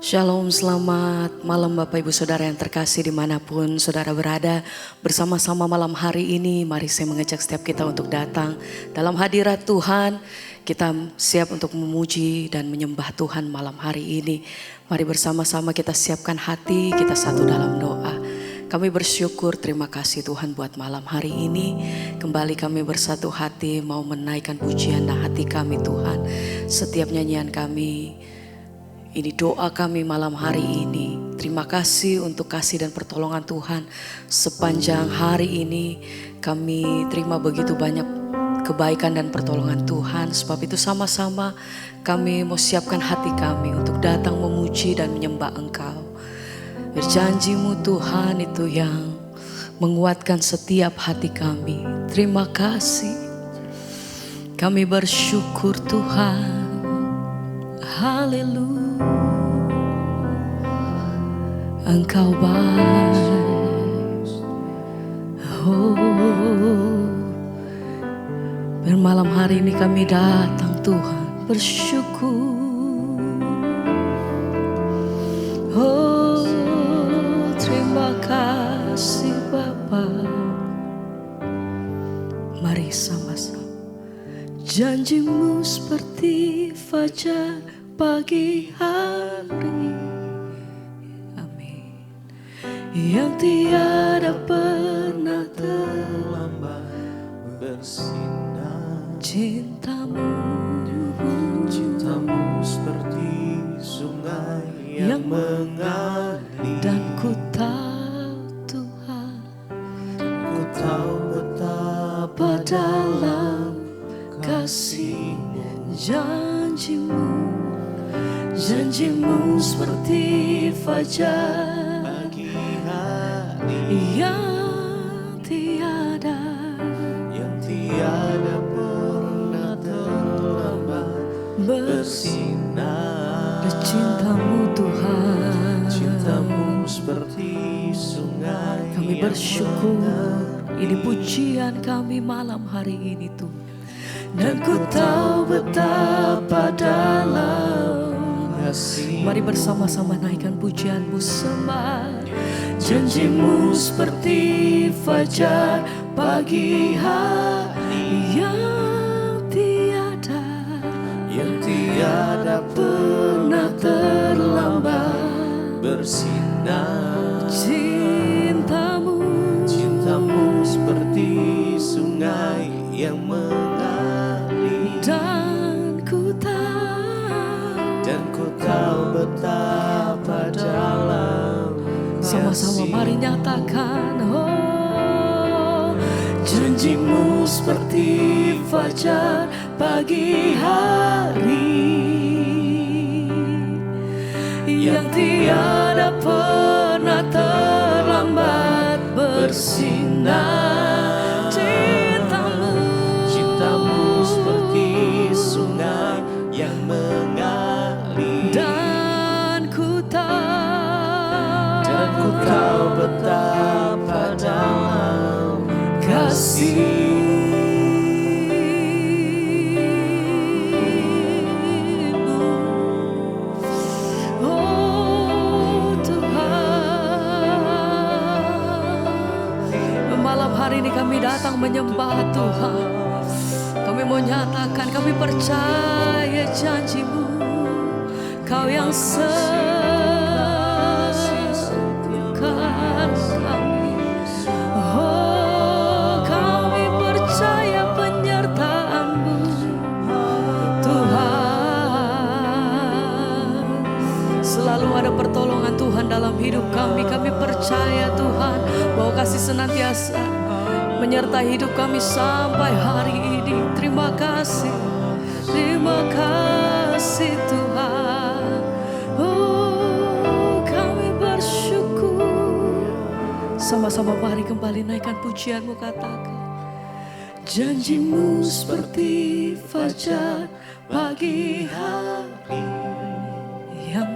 Shalom, selamat malam Bapak Ibu Saudara yang terkasih dimanapun Saudara berada. Bersama-sama malam hari ini mari saya mengajak setiap kita untuk datang dalam hadirat Tuhan. Kita siap untuk memuji dan menyembah Tuhan malam hari ini. Mari bersama-sama kita siapkan hati kita satu dalam doa. Kami bersyukur, terima kasih Tuhan buat malam hari ini. Kembali kami bersatu hati mau menaikkan pujian hati kami Tuhan. Setiap nyanyian kami, ini doa kami malam hari ini. Terima kasih untuk kasih dan pertolongan Tuhan. Sepanjang hari ini kami terima begitu banyak kebaikan dan pertolongan Tuhan. Sebab itu sama-sama kami mau siapkan hati kami untuk datang memuji dan menyembah Engkau. Berjanjimu Tuhan itu yang menguatkan setiap hati kami. Terima kasih. Kami bersyukur Tuhan. Haleluya. Engkau baik. Oh, bermalam hari ini kami datang Tuhan bersyukur. Oh, terima kasih Bapa. Mari sama-sama. Janjimu seperti fajar pagi hari, amin, yang tiada pernah terlambat bersinar. Cintamu seperti sungai yang mengalir, dan ku tahu Tuhan, ku tahu betapa dalam kasih-Mu. Janjimu seperti fajar pagi hari yang tiada pernah terlambat bersinar. Cintamu Tuhan, Cintamu seperti sungai. kami bersyukur. Ini pujian kami malam hari ini Tuhan. Dan ku tahu betapa dalam kasih. Mari bersama-sama naikkan pujianmu sembah. Janjimu seperti fajar pagi hari yang tiada pernah terlambat bersinar. Cintamu seperti sungai yang mengalir, dan ku tahu betapa dalam. sama-sama mari nyatakan. Oh, janjimu seperti fajar pagi hari yang tiada pernah terlambat bersinar. Cintamu seperti sungai yang mengalir, dan ku tahu betapa dalam kasih-Mu. Oh Tuhan, malam hari ini kami datang menyembah Tuhan. Kami mau nyatakan kami percaya janji-Mu. Kau yang sembuhkan kami. Oh, kami percaya penyertaan-Mu Tuhan. Selalu ada pertolongan Tuhan dalam hidup kami. Kami percaya Tuhan bahwa kasih senantiasa menyertai hidup kami sampai hari ini. Terima kasih Tuhan. Oh, kami bersyukur. Sama-sama mari kembali naikkan pujianmu, katakan. Janjimu seperti fajar pagi hari yang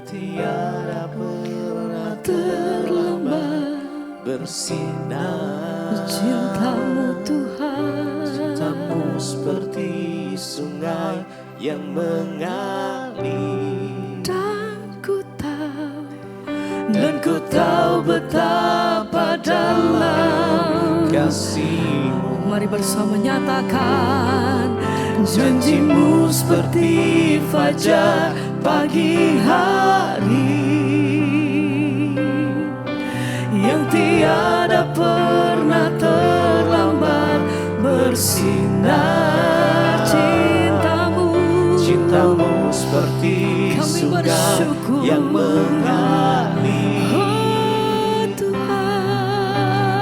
tiada pernah terlambat bersinar. Cintamu Tuhan, Cintamu seperti sungai yang mengalir, ku tahu betapa dalam kasih-Mu. Mari bersama nyatakan, Janji-Mu seperti fajar pagi hari yang tiada pernah terlambat bersinar. Cinta-Mu seperti sungai yang mengalir.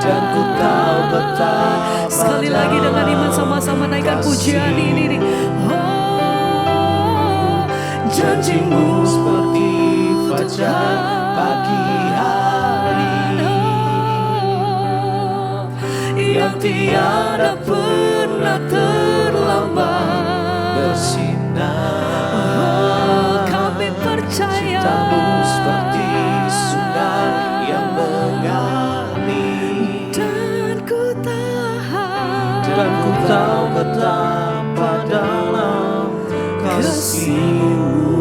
Dan ku tahu betapa sekali lagi dengan iman sama-sama naikkan pujian ini. Janji-Mu seperti fajar pagi hari yang tiada pernah terlambat bersinar. Kami percaya Cinta-Mu seperti sungai yang mengalir. Dan ku tahu betapa dalam kasih-Mu.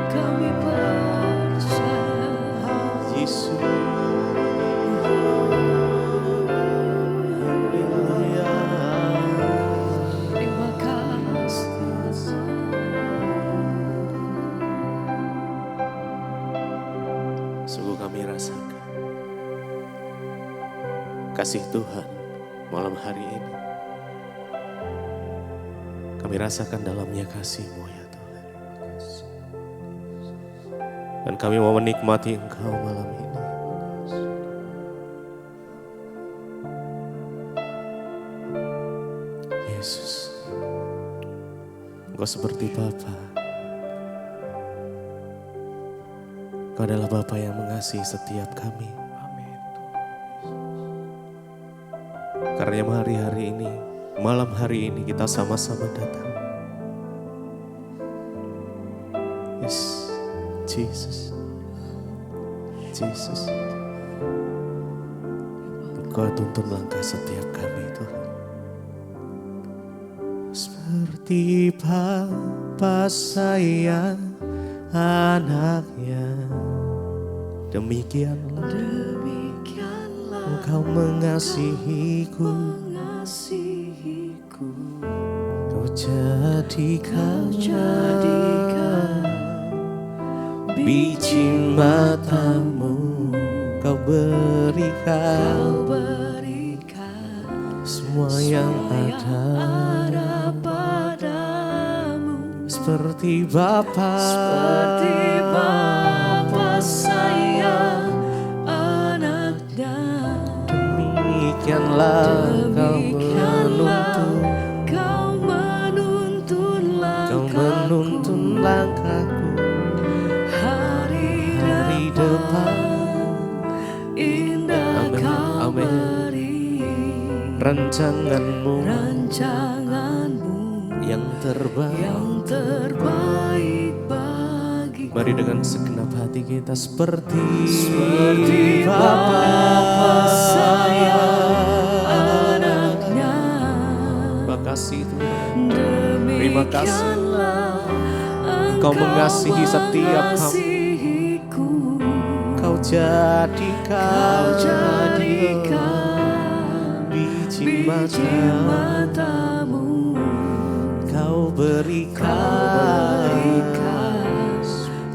kami percaya. Yesus. Terima kasih. Sungguh kami rasakan kasih Tuhan malam hari ini. Kami rasakan dalamnya kasih-Mu ya Tuhan. Dan kami mau menikmati Engkau malam ini. Yesus, Engkau seperti Bapa. Engkau adalah Bapa yang mengasihi setiap kami. Karena hari-hari ini, malam hari ini kita sama-sama datang. Yes, Jesus. Jesus. Engkau tuntun langkah setiap kami Tuhan. Seperti Bapa sayang anaknya, demikianlah Engkau mengasihiku. Kau jadikan biji mata-Mu, Kau berikan semua yang ada padamu. Seperti Bapa sayang anaknya, demikianlah Kau menuntun langkahku. Hari depan indah Kau beri. Rancangan-Mu yang terbaik bagi. Mari dengan segenap hati kita seperti Bapa sayang anaknya. Terima kasih Tuhan. Terima kasih Engkau mengasihi setiap kami. Kau jadikan biji mata-Mu, Kau berikan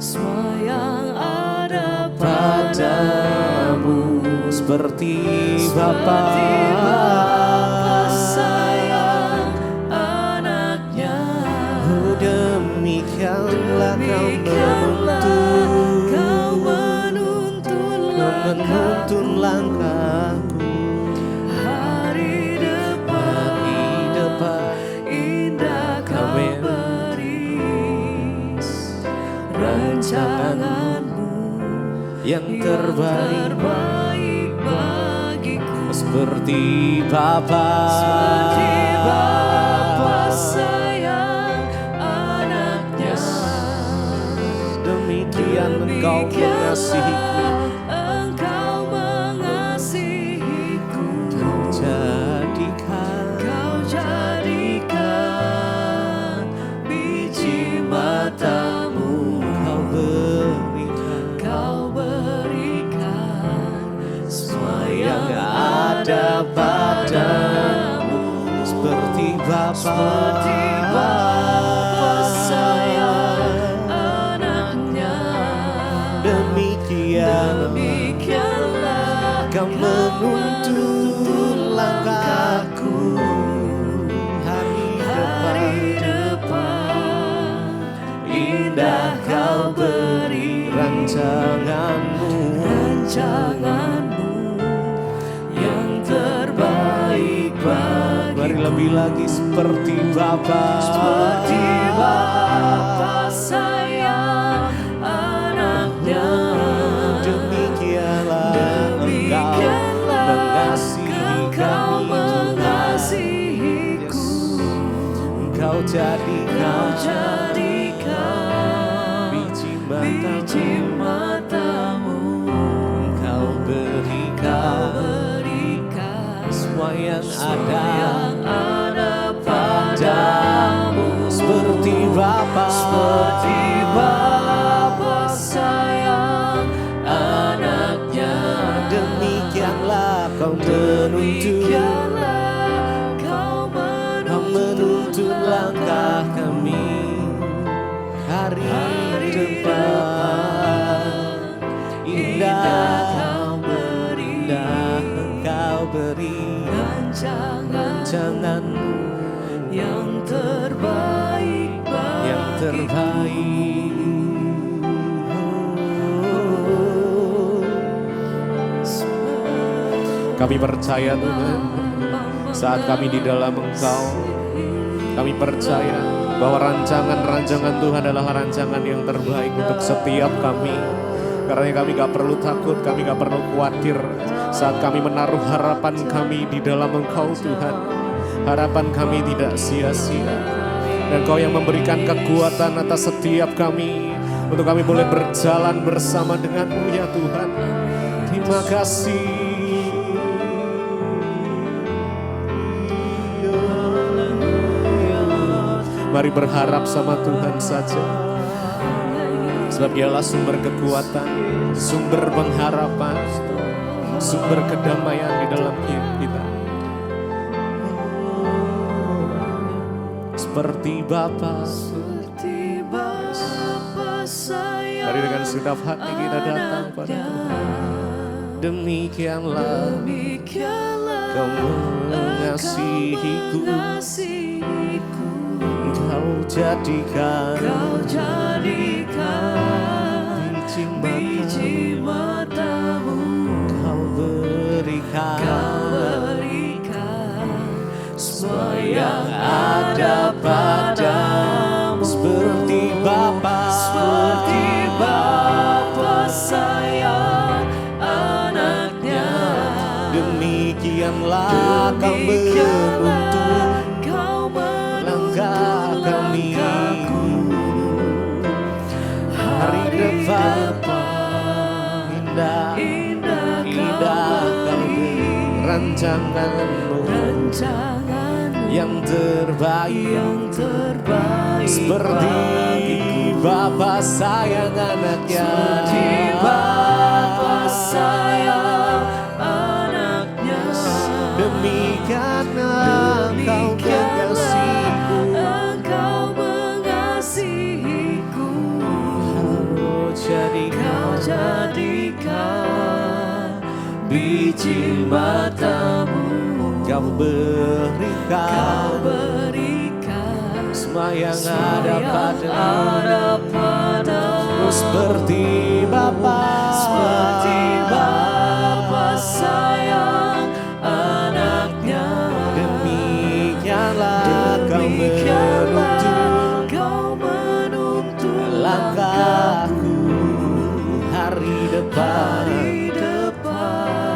semua yang ada padamu. Seperti Bapa sayang anaknya, oh demikianlah Kau menuntun langkahku. Hari depan indah Kau beri. Rancangan-Mu yang terbaik bagiku. Seperti Bapa sayang anaknya, demikian Engkau mengasihiku. Bapa sayang anaknya, demikianlah Kau menuntun langkahku. Hari depan indah Kau beri rancanganmu yang terbaik bagiku. Mari lebih lagi seperti Bapa sayang anaknya, demikianlah Engkau mengasihiku. Engkau jadikan biji matamu, Engkau berikan semua yang ada padamu. Seperti Bapa sayang anaknya, demikianlah Kau menuntun langkah kami. Hari depan indah Engkau beri rancanganmu yang terbaik bagiku. Kami percaya Tuhan, saat kami di dalam Engkau, kami percaya bahwa rancangan-rancangan Tuhan adalah rancangan yang terbaik untuk setiap kami. Karena kami gak perlu takut, kami gak perlu khawatir saat kami menaruh harapan kami di dalam Engkau Tuhan. Harapan kami tidak sia-sia. Dan Kau yang memberikan kekuatan atas setiap kami untuk kami boleh berjalan bersama dengan-Mu ya Tuhan. Terima kasih. Mari berharap sama Tuhan saja. Sebab Dialah sumber kekuatan, sumber pengharapan, sumber kedamaian di dalam hidup kita. Seperti Bapa sayang. Mari dengan segenap hati kita datang pada Tuhan. Demikianlah Kau mengasihiku. Kau jadikan biji matamu, Kau berikan semua yang ada padamu. Seperti Bapa sayang anaknya, demikianlah Kau menuntun langkah kami. Hari depan indah Kau beri rancanganmu yang terbaik seperti Bapa sayang anaknya, demikianlah Kau mengasihiku. Kau jadikan biji matamu, Kau berikan semua yang ada padamu. Seperti Bapa sayang anaknya, demikianlah Kau menuntun langkahku. Hari depan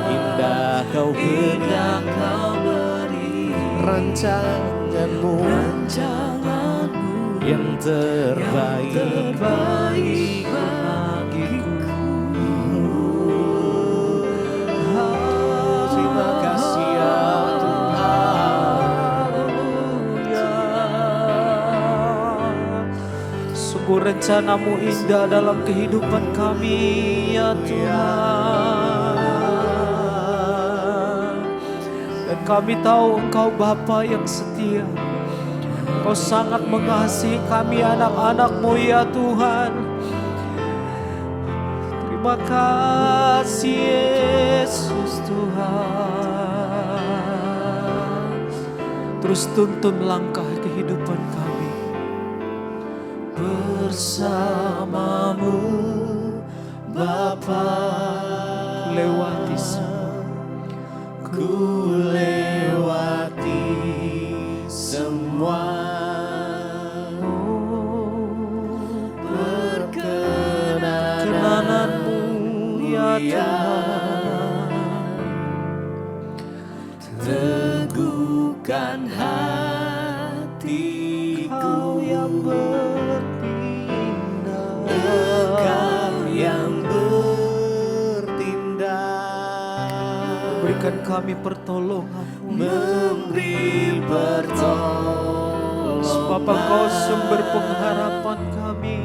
indah Kau beri rancanganmu yang terbaik bagiku. Terima kasih ya Tuhan. Sungguh rencana-Mu indah dalam kehidupan kami ya Tuhan. Dan kami tahu Engkau Bapa yang setia setia. Kau sangat mengasihi kami anak-anak-Mu ya Tuhan. Terima kasih Yesus Tuhan. Terus tuntun langkah kehidupan kami. Bersama-Mu Bapa, lewati semua. Ku lewati semua perkenanan-Mu ya Tuhan. Teguhkan hatiku, Kau yang bertindak, Engkau yang bertindak, berikan kami pertolongan-Mu, memberi pertolongan. sebab Engkau sumber pengharapan kami.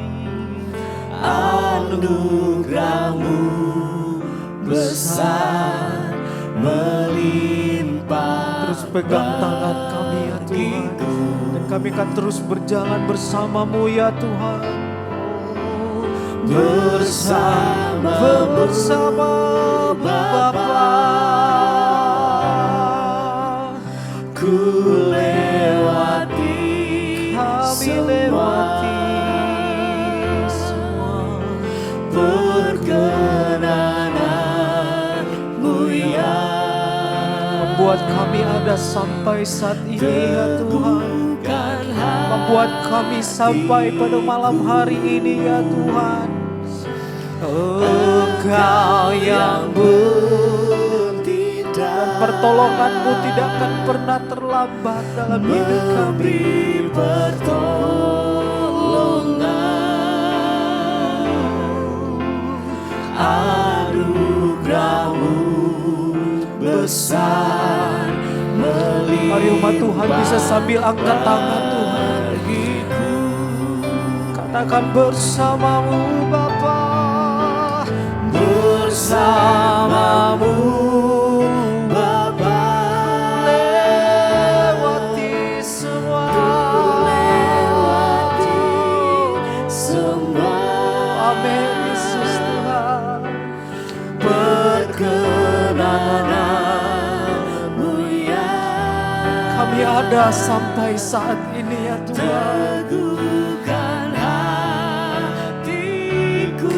Anugerah-Mu besar melimpah. Terus pegang tangan kami ya Tuhan, dan kami akan terus berjalan bersama-Mu ya Tuhan. Bersama Bapa, Ku lewati kami lewati semua perkenanan-Mu yang membuat kami ada sampai saat ini ya Tuhan. Membuat kami sampai pada malam hari ini ya Tuhan. Engkau yang bertindak, dan pertolongan-Mu tidak akan pernah terlambat dalam hidup kami. Anugerah-Mu besar melimpah. Mari umat Tuhan bisa sambil angkat tangan Tuhan. Katakan bersama-Mu Bapa, Bersama-Mu Bapa, lewati semua, lewati semua amin Yesus Tuhan. perkenanan-Mu yang Kami ada sampai saat ini ya Tuhan. teguhkan hatiku.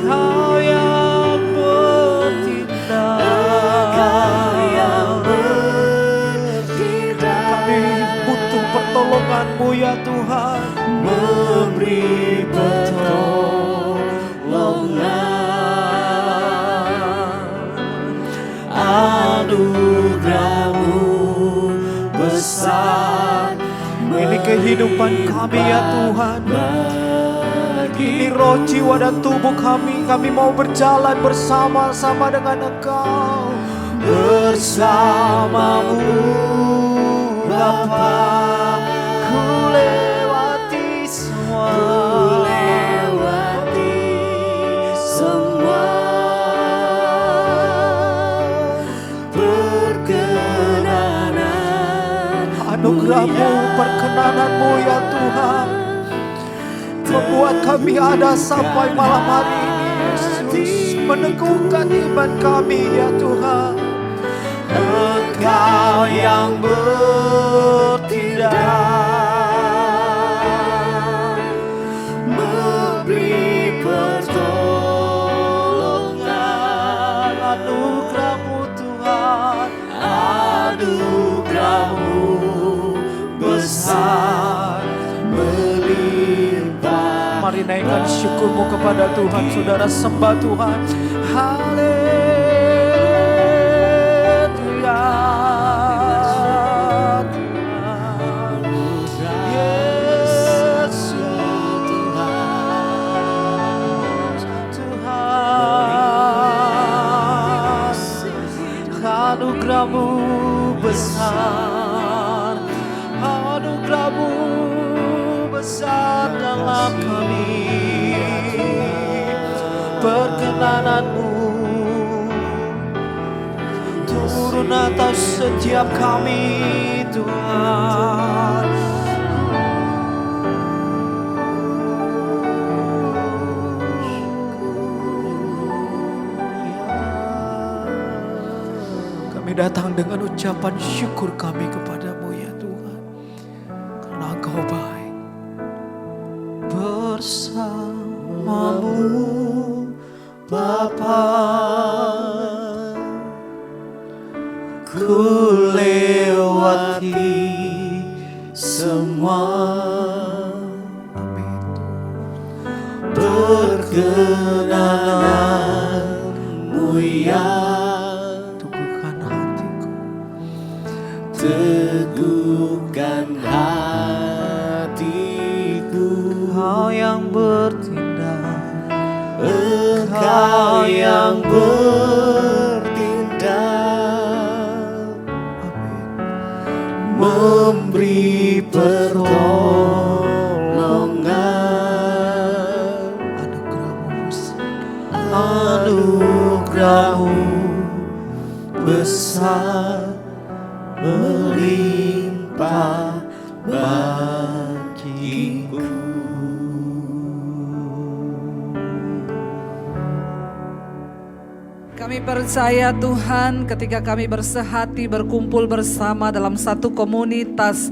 Kau yang bertindak, Engkau yang bertindak, kami butuh pertolongan-Mu ya Tuhan. memberi pertolongan. Anugerah-Mu besar Ini kehidupan kami ya Tuhan. Ini roh, jiwa, dan tubuh kami. Kami mau berjalan bersama-sama dengan Engkau. bersama-Mu Bapa, Ku lewati semua, lewati semua perkenanan. anugerah-Mu, perkenanan-Mu ya Tuhan, membuat kami ada sampai malam hari ini Yesus. Meneguhkan iman kami ya Tuhan. Engkau yang bertindak, memberi pertolongan. Anugerah-Mu Tuhan, Anugerah-Mu besar melimpah. mari naikkan syukur-Mu kepada Tuhan. Saudara sembah Tuhan. Haleluya. Yesus Tuhan, anugerah-Mu besar, anugerah-Mu besar dalam kami, perkenanan-Mu turun atas setiap kami Tuhan. Kami datang dengan ucapan syukur kami kepadamu ya Tuhan, karena Engkau baik. Bersamamu Bapa, ku lewati semua. Perkenananmu yang teguhkan hatiku, teguhkan hatiku. Engkau yang bertindak, Engkau yang bertindak, memberi pertolongan. Anugerah-Mu besar melimpah bagiku. Kami percaya Tuhan, ketika kami bersehati berkumpul bersama dalam satu komunitas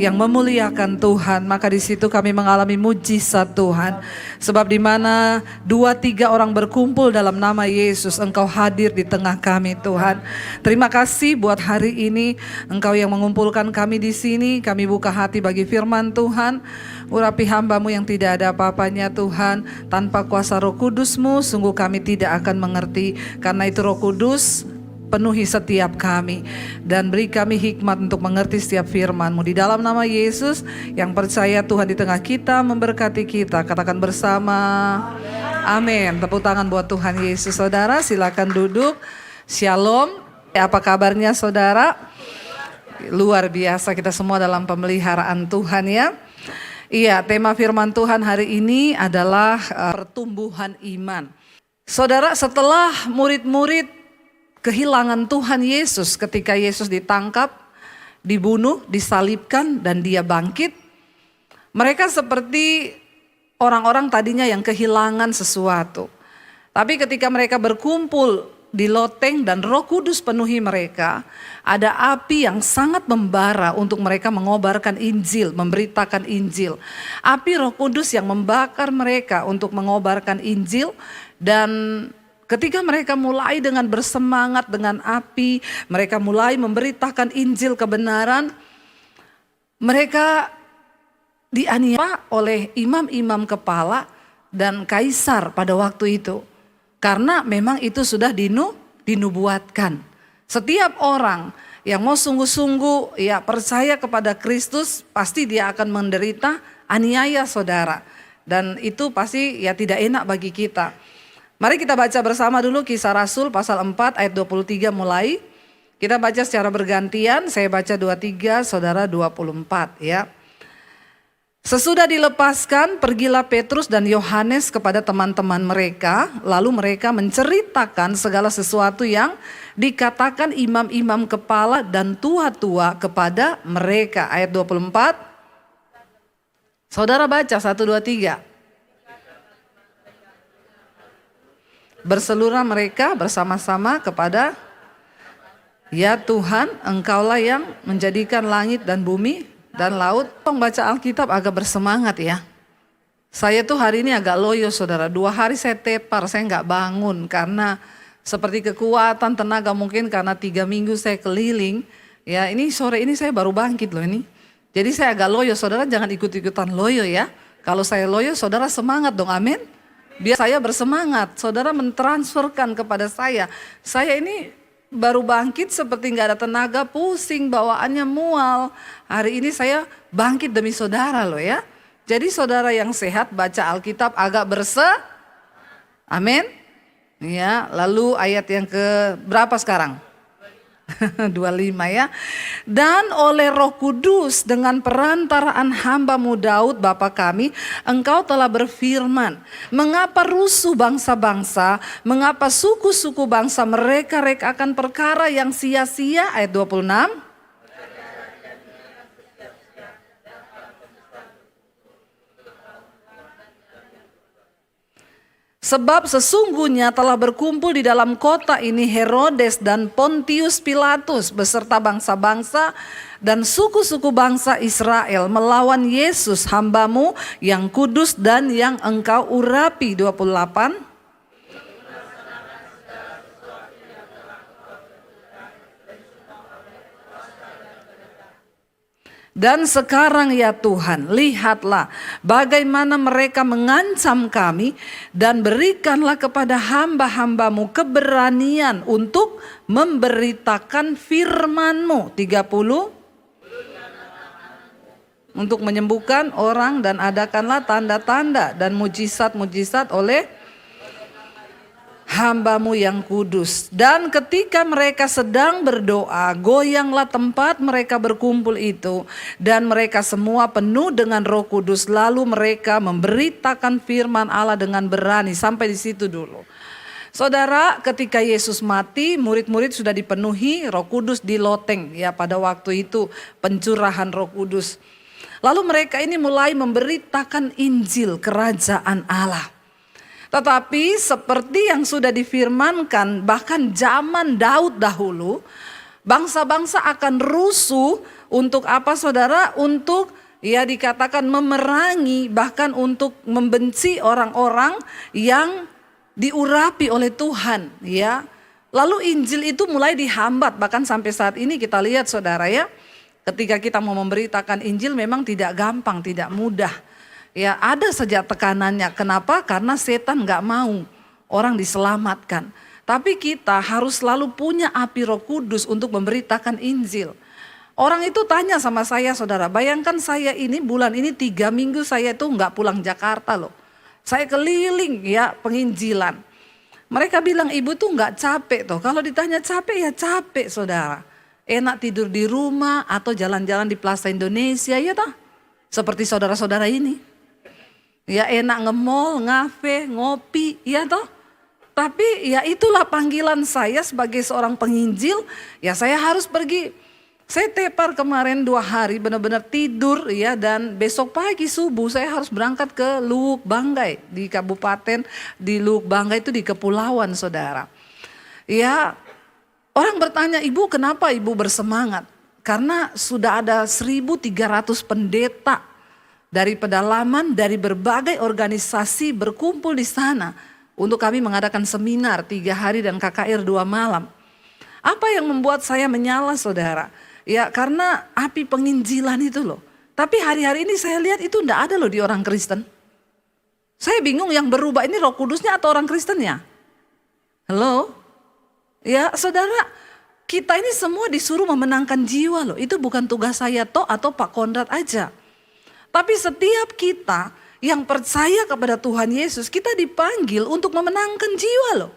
yang memuliakan Tuhan, maka di situ kami mengalami mujizat Tuhan. Sebab di mana 2-3 orang berkumpul dalam nama Yesus, Engkau hadir di tengah kami Tuhan. Terima kasih buat hari ini Engkau yang mengumpulkan kami di sini. Kami buka hati bagi firman Tuhan. Urapi hamba-Mu yang tidak ada apa-apanya Tuhan. Tanpa kuasa Roh Kudus-Mu sungguh kami tidak akan mengerti. Karena itu Roh Kudus penuhi setiap kami dan beri kami hikmat untuk mengerti setiap firman-Mu. Di dalam nama Yesus yang percaya Tuhan di tengah kita memberkati kita. Katakan bersama amin. Tepuk tangan buat Tuhan Yesus. Saudara silakan duduk. Shalom. Apa kabarnya saudara? Luar biasa, kita semua dalam pemeliharaan Tuhan ya. Iya, tema firman Tuhan hari ini adalah pertumbuhan iman. Saudara, setelah murid-murid kehilangan Tuhan Yesus ketika Yesus ditangkap, dibunuh, disalibkan dan dia bangkit, mereka seperti orang-orang tadinya yang kehilangan sesuatu. Tapi ketika mereka berkumpul di loteng dan Roh Kudus penuhi mereka, ada api yang sangat membara untuk mereka mengobarkan Injil, memberitakan Injil. Api Roh Kudus yang membakar mereka untuk mengobarkan Injil. Dan ketika mereka mulai dengan bersemangat dengan api, mereka mulai memberitakan Injil kebenaran, mereka dianiaya oleh imam-imam kepala dan kaisar pada waktu itu. Karena memang itu sudah dinubuatkan. Setiap orang yang mau sungguh-sungguh ya percaya kepada Kristus, pasti dia akan menderita aniaya saudara. Dan itu pasti ya tidak enak bagi kita. Mari kita baca bersama dulu Kisah Rasul pasal 4 ayat 23 mulai. Kita baca secara bergantian, saya baca 23, saudara 24 ya. Sesudah dilepaskan, pergilah Petrus dan Yohanes kepada teman-teman mereka. Lalu mereka menceritakan segala sesuatu yang dikatakan imam-imam kepala dan tua-tua kepada mereka. Ayat 24. Saudara baca 1, 2, 3. Berseluruh mereka bersama-sama kepada, ya Tuhan, Engkaulah yang menjadikan langit dan bumi dan laut. Tolong baca Alkitab agak bersemangat ya. Saya tuh hari ini agak loyo saudara. 2 hari saya tepar, saya nggak bangun karena seperti kekuatan tenaga mungkin karena 3 minggu saya keliling. Ya ini sore ini saya baru bangkit loh ini. Jadi saya agak loyo, saudara jangan ikut-ikutan loyo ya. Kalau saya loyo saudara semangat dong, amin. Biar saya bersemangat, saudara mentransferkan kepada saya. Saya ini baru bangkit seperti nggak ada tenaga, pusing, bawaannya mual. Hari ini saya bangkit demi saudara loh ya. Jadi saudara yang sehat baca Alkitab agak amin. Ya, lalu ayat yang ke berapa sekarang? 25 ya. Dan oleh Roh Kudus dengan perantaraan hamba-Mu Daud Bapa kami, Engkau telah berfirman, mengapa rusuh bangsa-bangsa, mengapa suku-suku bangsa mereka-reka akan perkara yang sia-sia. Ayat 26. Sebab sesungguhnya telah berkumpul di dalam kota ini Herodes dan Pontius Pilatus beserta bangsa-bangsa dan suku-suku bangsa Israel melawan Yesus hamba-Mu yang kudus dan yang Engkau urapi. 28. Dan sekarang ya Tuhan, lihatlah bagaimana mereka mengancam kami dan berikanlah kepada hamba-hamba-Mu keberanian untuk memberitakan firman-Mu. 30. Untuk menyembuhkan orang dan adakanlah tanda-tanda dan mujizat-mujizat oleh hamba-Mu yang kudus. Dan ketika mereka sedang berdoa, goyanglah tempat mereka berkumpul itu, dan mereka semua penuh dengan Roh Kudus. Lalu mereka memberitakan firman Allah dengan berani. Sampai di situ dulu. Saudara, ketika Yesus mati, murid-murid sudah dipenuhi Roh Kudus di loteng ya pada waktu itu, pencurahan Roh Kudus. Lalu mereka ini mulai memberitakan Injil kerajaan Allah. Tetapi seperti yang sudah difirmankan bahkan zaman Daud dahulu, bangsa-bangsa akan rusuh untuk apa saudara? Untuk ya dikatakan memerangi, bahkan untuk membenci orang-orang yang diurapi oleh Tuhan ya. Lalu Injil itu mulai dihambat, bahkan sampai saat ini kita lihat saudara ya. Ketika kita mau memberitakan Injil memang tidak gampang, tidak mudah. Ya ada saja tekanannya. Kenapa? Karena setan gak mau orang diselamatkan. Tapi kita harus selalu punya api Roh Kudus untuk memberitakan Injil. Orang itu tanya sama saya saudara, bayangkan saya ini bulan ini 3 minggu saya itu gak pulang Jakarta loh. Saya keliling ya penginjilan. Mereka bilang ibu tuh gak capek toh. Kalau ditanya capek ya capek saudara. Enak tidur di rumah atau jalan-jalan di Plaza Indonesia ya toh. Seperti saudara-saudara ini. Ya enak nge-mall, ngafe, ngopi, ya toh. Tapi ya itulah panggilan saya sebagai seorang penginjil. Ya saya harus pergi. Saya tepar kemarin 2 hari benar-benar tidur ya. Dan besok pagi subuh saya harus berangkat ke Luwuk Banggai. Di kabupaten di Luwuk Banggai itu di kepulauan saudara. Ya orang bertanya ibu kenapa ibu bersemangat? Karena sudah ada 1.300 pendeta. Dari pedalaman, dari berbagai organisasi berkumpul di sana. Untuk kami mengadakan seminar 3 hari dan KKR 2 malam. Apa yang membuat saya menyala saudara? Ya karena api penginjilan itu loh. Tapi hari-hari ini saya lihat itu enggak ada loh di orang Kristen. Saya bingung yang berubah ini Roh Kudusnya atau orang Kristennya? Halo? Ya saudara, kita ini semua disuruh memenangkan jiwa loh. Itu bukan tugas saya toh atau Pak Kondrat aja. Tapi setiap kita yang percaya kepada Tuhan Yesus, kita dipanggil untuk memenangkan jiwa loh.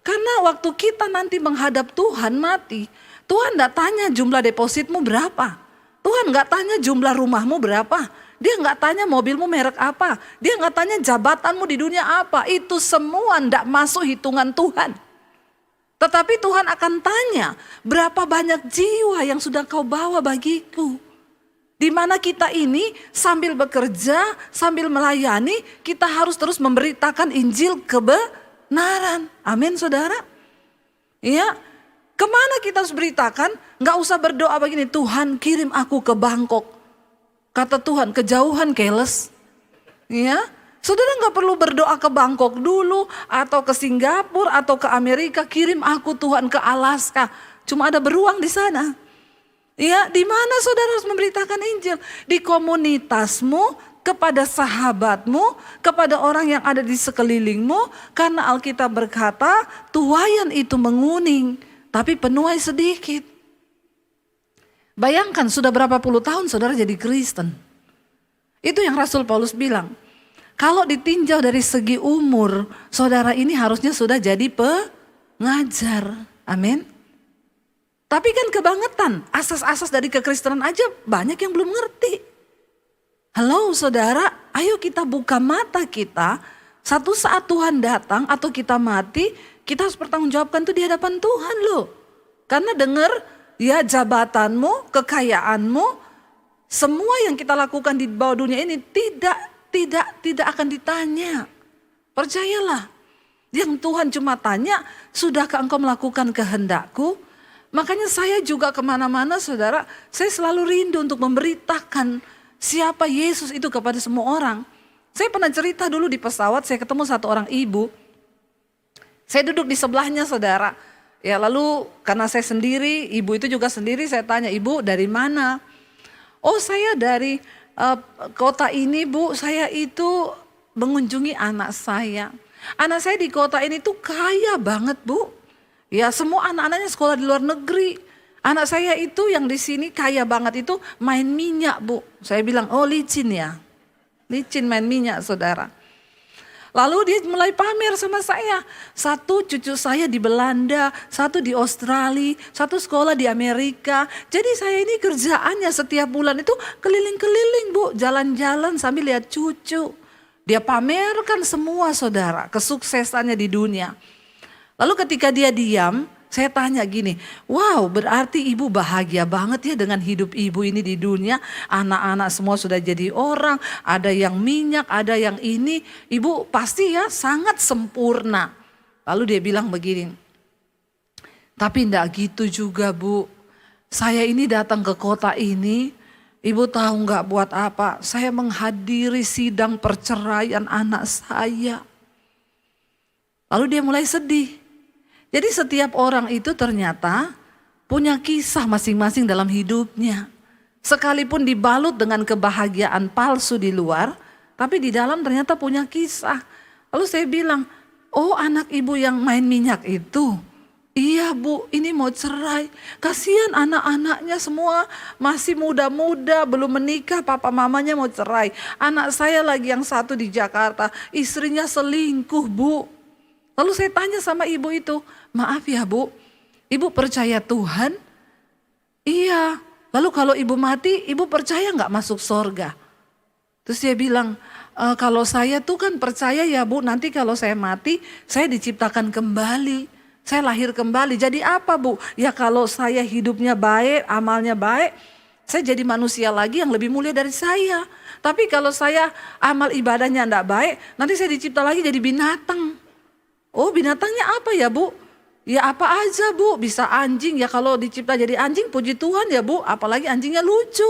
Karena waktu kita nanti menghadap Tuhan mati, Tuhan gak tanya jumlah depositmu berapa. Tuhan gak tanya jumlah rumahmu berapa. Dia gak tanya mobilmu merek apa. Dia gak tanya jabatanmu di dunia apa. Itu semua gak masuk hitungan Tuhan. Tetapi Tuhan akan tanya, berapa banyak jiwa yang sudah kau bawa bagiku. Di mana kita ini sambil bekerja, sambil melayani, kita harus terus memberitakan Injil kebenaran. Amin saudara. Ya, kemana kita harus beritakan? Gak usah berdoa begini, Tuhan kirim aku ke Bangkok. Kata Tuhan, kejauhan keles. Ya, saudara gak perlu berdoa ke Bangkok dulu, atau ke Singapura, atau ke Amerika. Kirim aku Tuhan ke Alaska. Cuma ada beruang di sana. Ya, di mana saudara harus memberitakan Injil? Di komunitasmu, kepada sahabatmu, kepada orang yang ada di sekelilingmu. Karena Alkitab berkata, tuaian itu menguning, tapi penuai sedikit. Bayangkan sudah berapa puluh tahun saudara jadi Kristen. Itu yang Rasul Paulus bilang. Kalau ditinjau dari segi umur, saudara ini harusnya sudah jadi pengajar. Amin. Tapi kan kebangetan, asas-asas dari kekristenan aja banyak yang belum ngerti. Halo saudara, ayo kita buka mata kita. Satu saat Tuhan datang atau kita mati, kita harus bertanggungjawabkan itu di hadapan Tuhan loh. Karena dengar ya jabatanmu, kekayaanmu, semua yang kita lakukan di bawah dunia ini tidak akan ditanya. Percayalah, yang Tuhan cuma tanya, sudahkah engkau melakukan kehendakku? Makanya saya juga kemana-mana saudara, saya selalu rindu untuk memberitakan siapa Yesus itu kepada semua orang. Saya pernah cerita dulu di pesawat, saya ketemu satu orang ibu. Saya duduk di sebelahnya saudara. Ya lalu karena saya sendiri, ibu itu juga sendiri, saya tanya, ibu dari mana? Oh saya dari kota ini bu, saya itu mengunjungi anak saya. Anak saya di kota ini tuh kaya banget bu. Ya semua anak-anaknya sekolah di luar negeri. Anak saya itu yang di sini kaya banget itu main minyak bu. Saya bilang oh licin ya. Licin main minyak saudara. Lalu dia mulai pamer sama saya. Satu cucu saya di Belanda, satu di Australia, satu sekolah di Amerika. Jadi saya ini kerjaannya setiap bulan itu keliling-keliling bu. Jalan-jalan sambil lihat cucu. Dia pamerkan semua saudara kesuksesannya di dunia. Lalu ketika dia diam, saya tanya gini, wow berarti ibu bahagia banget ya dengan hidup ibu ini di dunia. Anak-anak semua sudah jadi orang, ada yang minyak, ada yang ini. Ibu pasti ya sangat sempurna. Lalu dia bilang begini, tapi enggak gitu juga bu. Saya ini datang ke kota ini, ibu tahu enggak buat apa? Saya menghadiri sidang perceraian anak saya. Lalu dia mulai sedih. Jadi setiap orang itu ternyata punya kisah masing-masing dalam hidupnya. Sekalipun dibalut dengan kebahagiaan palsu di luar, tapi di dalam ternyata punya kisah. Lalu saya bilang, oh anak ibu yang main minyak itu, iya bu ini mau cerai. Kasihan anak-anaknya semua masih muda-muda, belum menikah, papa mamanya mau cerai. Anak saya lagi yang satu di Jakarta, istrinya selingkuh bu. Lalu saya tanya sama ibu itu, maaf ya bu, ibu percaya Tuhan? Iya, lalu kalau ibu mati, ibu percaya gak masuk sorga? Terus dia bilang, kalau saya tuh kan percaya ya bu, nanti kalau saya mati, saya diciptakan kembali. Saya lahir kembali, jadi apa bu? Ya kalau saya hidupnya baik, amalnya baik, saya jadi manusia lagi yang lebih mulia dari saya. Tapi kalau saya amal ibadahnya gak baik, nanti saya dicipta lagi jadi binatang. Oh binatangnya apa ya bu? Ya apa aja bu, bisa anjing ya kalau dicipta jadi anjing puji Tuhan ya bu. Apalagi anjingnya lucu.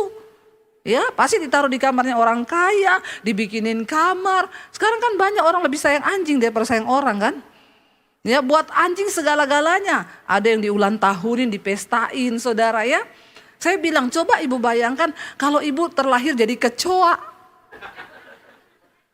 Ya pasti ditaruh di kamarnya orang kaya, dibikinin kamar. Sekarang kan banyak orang lebih sayang anjing daripada sayang orang kan. Ya buat anjing segala-galanya. Ada yang diulang tahunin, dipestain saudara ya. Saya bilang coba ibu bayangkan kalau ibu terlahir jadi kecoa.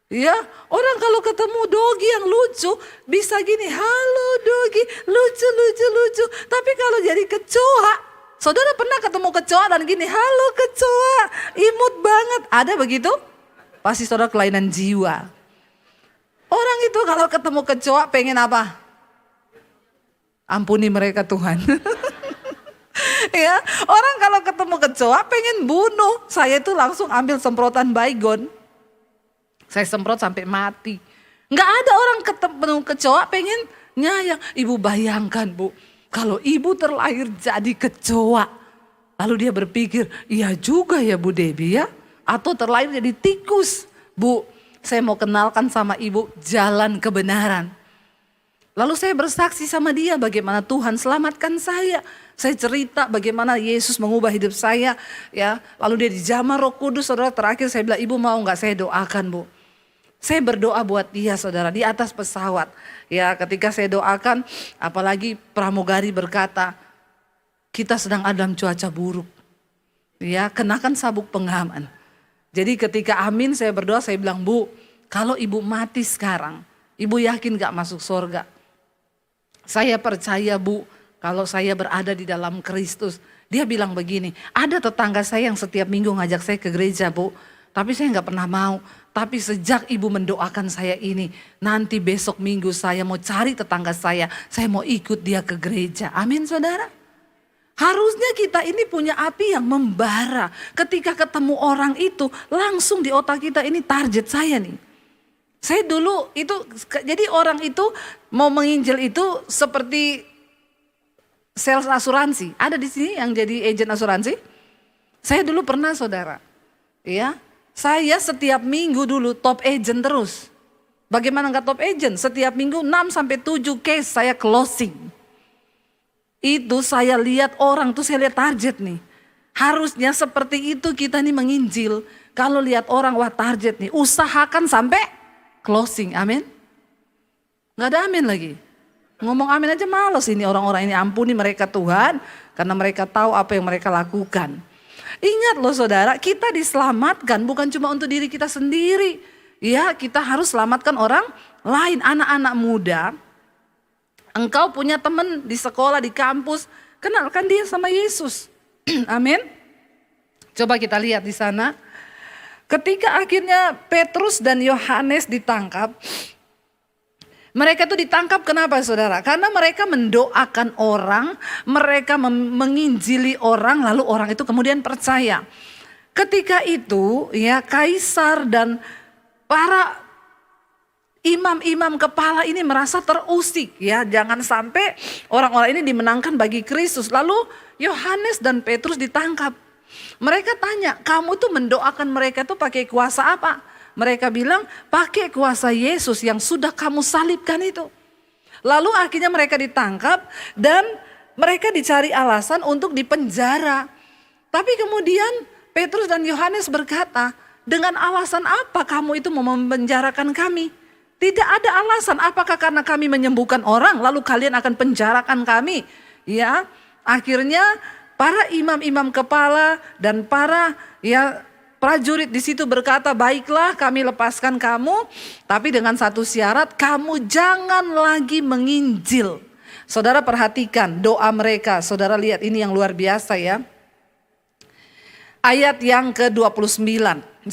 Ya, orang kalau ketemu dogi yang lucu bisa gini, halo dogi, lucu. Tapi kalau jadi kecoa, saudara pernah ketemu kecoa dan gini, halo kecoa, imut banget. Ada begitu? Pasti saudara kelainan jiwa. Orang itu kalau ketemu kecoa pengen apa? Ampuni mereka Tuhan. Ya, orang kalau ketemu kecoa pengen bunuh. Saya itu langsung ambil semprotan baygon. Saya semprot sampai mati. Nggak ada orang ketemu kecoa pengen nyayang. Ibu bayangkan bu, kalau ibu terlahir jadi kecoa. Lalu dia berpikir, iya juga ya Bu Debbie ya. Atau terlahir jadi tikus. Bu, saya mau kenalkan sama ibu jalan kebenaran. Lalu saya bersaksi sama dia bagaimana Tuhan selamatkan saya. Saya cerita bagaimana Yesus mengubah hidup saya. Ya, lalu dia dijamah Roh Kudus. Saudara terakhir saya bilang, ibu mau nggak saya doakan bu. Saya berdoa buat dia saudara di atas pesawat. Ya ketika saya doakan apalagi pramugari berkata kita sedang ada dalam cuaca buruk. Ya kenakan sabuk pengaman. Jadi ketika amin saya berdoa saya bilang bu kalau ibu mati sekarang ibu yakin gak masuk surga? Saya percaya bu kalau saya berada di dalam Kristus. Dia bilang begini ada tetangga saya yang setiap minggu ngajak saya ke gereja bu. Tapi saya gak pernah mau. Tapi sejak ibu mendoakan saya ini, nanti besok minggu saya mau cari tetangga saya mau ikut dia ke gereja. Amin saudara. Harusnya kita ini punya api yang membara. Ketika ketemu orang itu, langsung di otak kita, ini target saya nih. Saya dulu itu, jadi orang itu mau menginjil itu seperti sales asuransi. Ada di sini yang jadi agen asuransi? Saya dulu pernah, saudara. Ya, saya setiap minggu dulu top agent terus. Bagaimana enggak top agent? Setiap minggu 6-7 case saya closing. Itu saya lihat orang tuh, saya lihat target nih. Harusnya seperti itu kita nih menginjil. Kalau lihat orang, wah target nih, usahakan sampai closing, amin. Gak ada amin lagi. Ngomong amin aja males ini orang-orang ini, ampuni mereka Tuhan. Karena mereka tahu apa yang mereka lakukan. Ingat loh saudara, kita diselamatkan bukan cuma untuk diri kita sendiri. Ya, kita harus selamatkan orang lain, anak-anak muda. Engkau punya teman di sekolah, di kampus, kenalkan dia sama Yesus. Amin. Coba kita lihat di sana. Ketika akhirnya Petrus dan Yohanes ditangkap, mereka itu ditangkap kenapa saudara? Karena mereka mendoakan orang, mereka menginjili orang, lalu orang itu kemudian percaya. Ketika itu ya kaisar dan para imam-imam kepala ini merasa terusik ya, jangan sampai orang-orang ini dimenangkan bagi Kristus. Lalu Yohanes dan Petrus ditangkap. Mereka tanya, kamu tuh mendoakan mereka tuh pakai kuasa apa? Mereka bilang, pakai kuasa Yesus yang sudah kamu salibkan itu. Lalu akhirnya mereka ditangkap dan mereka dicari alasan untuk dipenjara. Tapi kemudian Petrus dan Yohanes berkata, dengan alasan apa kamu itu mau memenjarakan kami? Tidak ada alasan, apakah karena kami menyembuhkan orang lalu kalian akan penjarakan kami? Ya, akhirnya para imam-imam kepala dan para prajurit di situ berkata, baiklah kami lepaskan kamu, tapi dengan satu syarat, kamu jangan lagi menginjil. Saudara perhatikan doa mereka, saudara lihat ini yang luar biasa ya. Ayat yang ke-29,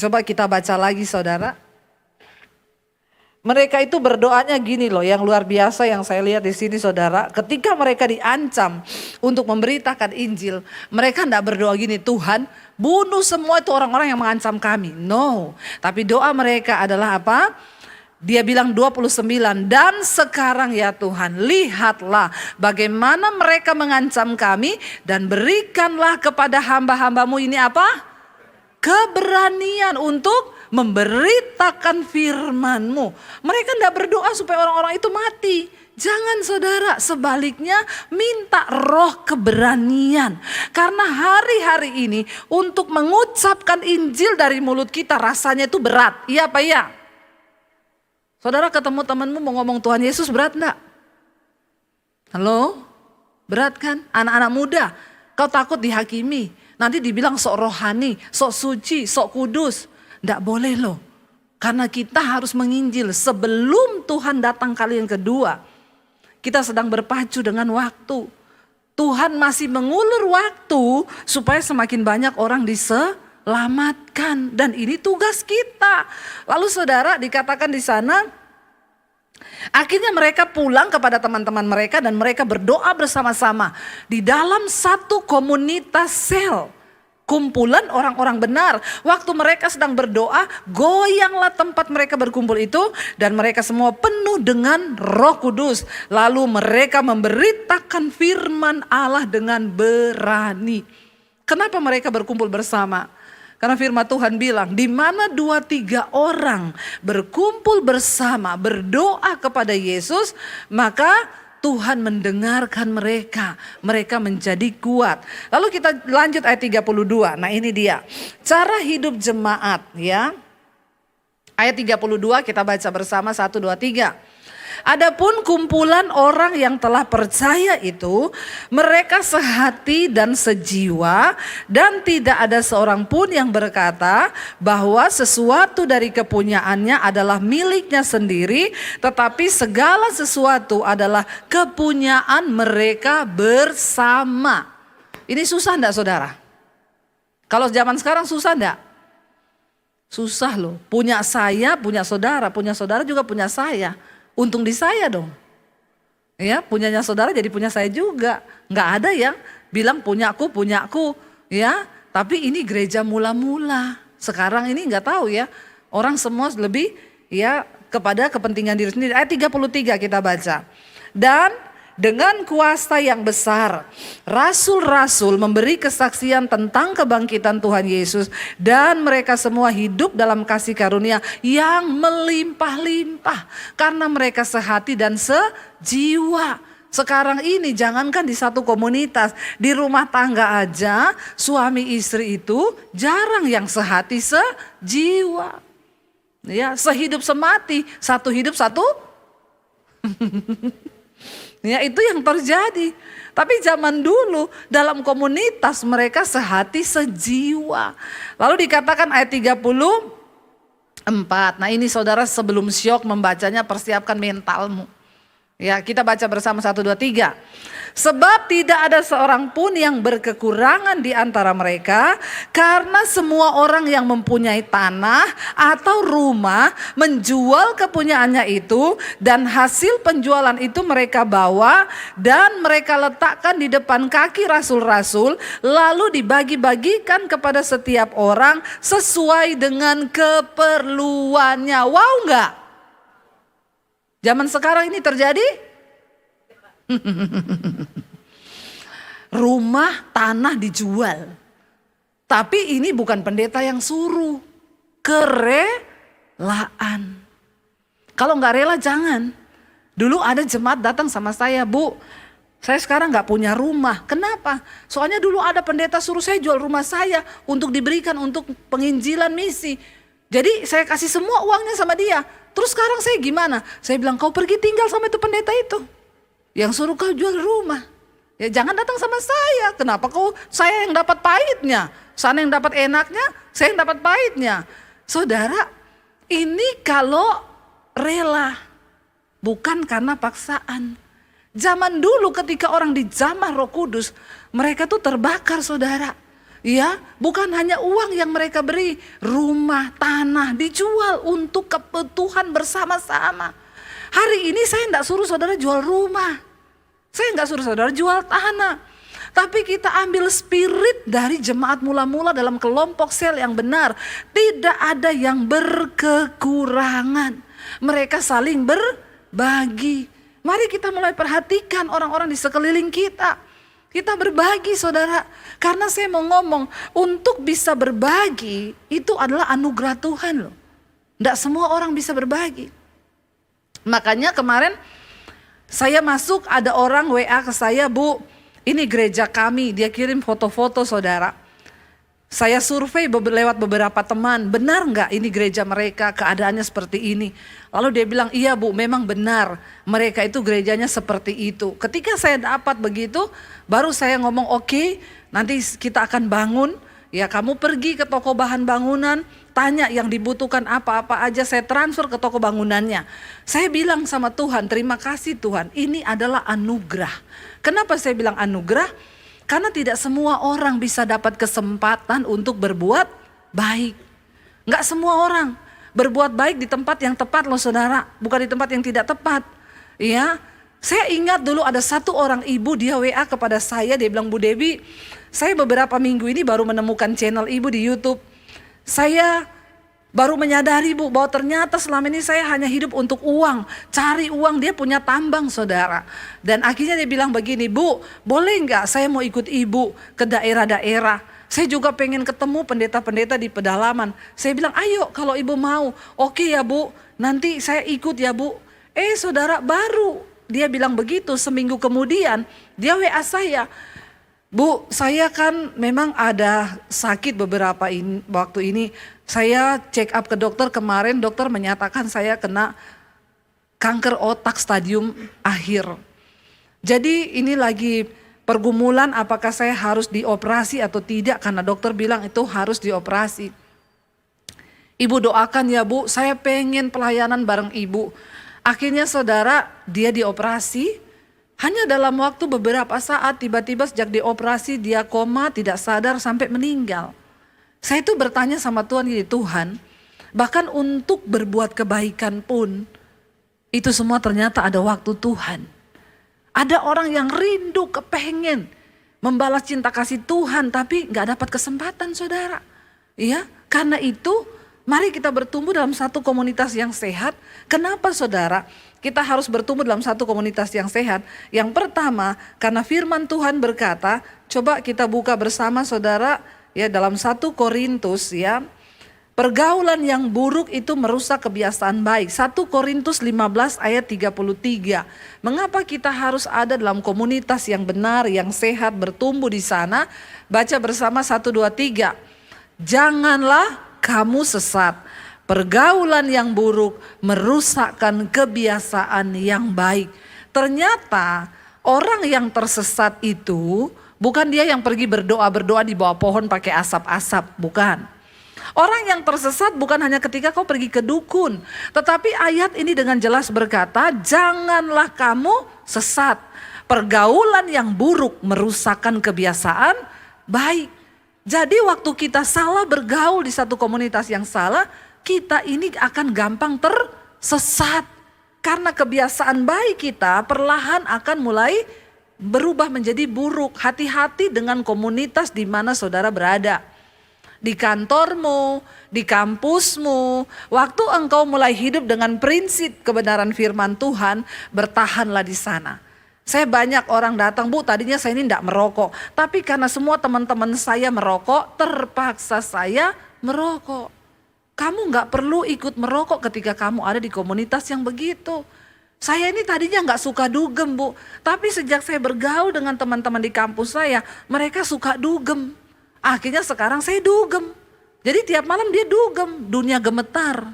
coba kita baca lagi saudara. Mereka itu berdoanya gini loh, yang luar biasa yang saya lihat di sini saudara. Ketika mereka diancam untuk memberitakan Injil, mereka tidak berdoa gini, Tuhan bunuh semua itu orang-orang yang mengancam kami. No, tapi doa mereka adalah apa? Dia bilang 29, dan sekarang ya Tuhan, lihatlah bagaimana mereka mengancam kami dan berikanlah kepada hamba-hambamu ini apa? Keberanian untuk memberitakan firman-Mu. Mereka tidak berdoa supaya orang-orang itu mati. Jangan saudara, sebaliknya minta roh keberanian. Karena hari-hari ini untuk mengucapkan Injil dari mulut kita rasanya itu berat. Iya apa iya? Saudara ketemu temanmu mau ngomong Tuhan Yesus berat enggak? Halo? Berat kan? Anak-anak muda, kau takut dihakimi. Nanti dibilang sok rohani, sok suci, sok kudus. Tidak boleh loh. Karena kita harus menginjil sebelum Tuhan datang kali yang kedua. Kita sedang berpacu dengan waktu. Tuhan masih mengulur waktu supaya semakin banyak orang diselamatkan. Dan ini tugas kita. Lalu saudara dikatakan di sana, akhirnya mereka pulang kepada teman-teman mereka dan mereka berdoa bersama-sama. Di dalam satu komunitas sel. Kumpulan orang-orang benar. Waktu mereka sedang berdoa, goyanglah tempat mereka berkumpul itu. Dan mereka semua penuh dengan Roh Kudus. Lalu mereka memberitakan firman Allah dengan berani. Kenapa mereka berkumpul bersama? Karena firman Tuhan bilang, di mana 2-3 orang berkumpul bersama, berdoa kepada Yesus, maka Tuhan mendengarkan mereka, mereka menjadi kuat. Lalu kita lanjut ayat 32. Nah ini dia, cara hidup jemaat ya. Ayat 32 kita baca bersama 1, 2, 3. Adapun kumpulan orang yang telah percaya itu, mereka sehati dan sejiwa, dan tidak ada seorang pun yang berkata bahwa sesuatu dari kepunyaannya adalah miliknya sendiri, tetapi segala sesuatu adalah kepunyaan mereka bersama. Ini susah enggak saudara? Kalau zaman sekarang susah enggak? Susah loh, punya saya, punya saudara juga punya saya. Untung di saya dong. Ya, punyanya saudara jadi punya saya juga. Nggak ada yang bilang punyaku, ya. Tapi ini gereja mula-mula. Sekarang ini nggak tahu ya. Orang semua lebih ya kepada kepentingan diri sendiri. Ayat 33 kita baca. Dan dengan kuasa yang besar, rasul-rasul memberi kesaksian tentang kebangkitan Tuhan Yesus. Dan mereka semua hidup dalam kasih karunia yang melimpah-limpah. Karena mereka sehati dan sejiwa. Sekarang ini jangankan di satu komunitas, di rumah tangga aja suami istri itu jarang yang sehati sejiwa. Ya, sehidup semati, satu hidup satu. Ya, itu yang terjadi. Tapi zaman dulu dalam komunitas mereka sehati sejiwa. Lalu dikatakan ayat 34. Nah, ini saudara sebelum syok membacanya persiapkan mentalmu. Ya, kita baca bersama 1, 2, 3. Sebab tidak ada seorang pun yang berkekurangan di antara mereka, karena semua orang yang mempunyai tanah atau rumah menjual kepunyaannya itu, dan hasil penjualan itu mereka bawa dan mereka letakkan di depan kaki rasul-rasul, lalu dibagi-bagikan kepada setiap orang sesuai dengan keperluannya. Wow, enggak? Zaman sekarang ini terjadi? Rumah, tanah dijual. Tapi ini bukan pendeta yang suruh. Kerelaan. Kalau nggak rela jangan. Dulu ada jemaat datang sama saya, Bu. Saya sekarang nggak punya rumah. Kenapa? Soalnya dulu ada pendeta suruh saya jual rumah saya untuk diberikan untuk penginjilan misi. Jadi saya kasih semua uangnya sama dia. Terus sekarang saya gimana? Saya bilang, kau pergi tinggal sama itu pendeta itu. Yang suruh kau jual rumah. Ya jangan datang sama saya. Kenapa saya yang dapat pahitnya? Sana yang dapat enaknya, saya yang dapat pahitnya. Saudara, ini kalau rela. Bukan karena paksaan. Zaman dulu ketika orang dijamah Roh Kudus, mereka tuh terbakar, saudara. Ya, bukan hanya uang yang mereka beri, rumah, tanah dijual untuk kebutuhan bersama-sama. Hari ini saya enggak suruh saudara jual rumah. Saya enggak suruh saudara jual tanah. Tapi kita ambil spirit dari jemaat mula-mula dalam kelompok sel yang benar. Tidak ada yang berkekurangan. Mereka saling berbagi. Mari kita mulai perhatikan orang-orang di sekeliling kita. Kita berbagi, saudara. Karena saya mau ngomong, untuk bisa berbagi itu adalah anugerah Tuhan loh. Tidak semua orang bisa berbagi. Makanya kemarin saya masuk, ada orang WA ke saya, Bu, ini gereja kami. Dia kirim foto-foto, saudara. Saya survei lewat beberapa teman, benar nggak ini gereja mereka keadaannya seperti ini? Lalu dia bilang, iya Bu, memang benar, mereka itu gerejanya seperti itu. Ketika saya dapat begitu, baru saya ngomong, oke, nanti kita akan bangun, ya kamu pergi ke toko bahan bangunan, tanya yang dibutuhkan apa-apa aja, saya transfer ke toko bangunannya. Saya bilang sama Tuhan, terima kasih Tuhan, ini adalah anugerah. Kenapa saya bilang anugerah? Karena tidak semua orang bisa dapat kesempatan untuk berbuat baik. Enggak semua orang berbuat baik di tempat yang tepat loh saudara. Bukan di tempat yang tidak tepat. Ya, saya ingat dulu ada satu orang ibu, dia WA kepada saya. Dia bilang, Bu Debbie, saya beberapa minggu ini baru menemukan channel ibu di YouTube. Saya baru menyadari Bu bahwa ternyata selama ini saya hanya hidup untuk uang. Cari uang, dia punya tambang saudara. Dan akhirnya dia bilang begini, Bu boleh nggak saya mau ikut ibu ke daerah-daerah. Saya juga pengen ketemu pendeta-pendeta di pedalaman. Saya bilang ayo kalau ibu mau. Oke ya Bu, nanti saya ikut ya Bu. Saudara baru dia bilang begitu, seminggu kemudian dia WA saya. Bu, saya kan memang ada sakit beberapa waktu ini. Saya check up ke dokter kemarin, dokter menyatakan saya kena kanker otak stadium akhir. Jadi ini lagi pergumulan apakah saya harus dioperasi atau tidak, karena dokter bilang itu harus dioperasi. Ibu doakan ya Bu, saya pengen pelayanan bareng ibu. Akhirnya saudara, dia dioperasi. Hanya dalam waktu beberapa saat tiba-tiba sejak dioperasi dia koma, tidak sadar sampai meninggal. Saya itu bertanya sama Tuhan, gini, Tuhan, bahkan untuk berbuat kebaikan pun itu semua ternyata ada waktu Tuhan. Ada orang yang rindu kepengen membalas cinta kasih Tuhan tapi gak dapat kesempatan saudara. Iya, karena itu mari kita bertumbuh dalam satu komunitas yang sehat. Kenapa saudara? Kita harus bertumbuh dalam satu komunitas yang sehat. Yang pertama, karena firman Tuhan berkata, coba kita buka bersama saudara ya dalam 1 Korintus ya. Pergaulan yang buruk itu merusak kebiasaan baik. 1 Korintus 15 ayat 33. Mengapa kita harus ada dalam komunitas yang benar, yang sehat, bertumbuh di sana? Baca bersama 1, 2, 3. Janganlah kamu sesat. Pergaulan yang buruk merusakkan kebiasaan yang baik. Ternyata orang yang tersesat itu bukan dia yang pergi berdoa-berdoa di bawah pohon pakai asap-asap, bukan. Orang yang tersesat bukan hanya ketika kau pergi ke dukun. Tetapi ayat ini dengan jelas berkata, janganlah kamu sesat. Pergaulan yang buruk merusakkan kebiasaan baik. Jadi waktu kita salah bergaul di satu komunitas yang salah, kita ini akan gampang tersesat. Karena kebiasaan baik kita perlahan akan mulai berubah menjadi buruk. Hati-hati dengan komunitas di mana saudara berada. Di kantormu, di kampusmu, waktu engkau mulai hidup dengan prinsip kebenaran firman Tuhan, bertahanlah di sana. Saya banyak orang datang, Bu tadinya saya ini tidak merokok. Tapi karena semua teman-teman saya merokok, terpaksa saya merokok. Kamu gak perlu ikut merokok ketika kamu ada di komunitas yang begitu. Saya ini tadinya gak suka dugem Bu. Tapi sejak saya bergaul dengan teman-teman di kampus saya, mereka suka dugem. Akhirnya sekarang saya dugem. Jadi tiap malam dia dugem, dunia gemetar.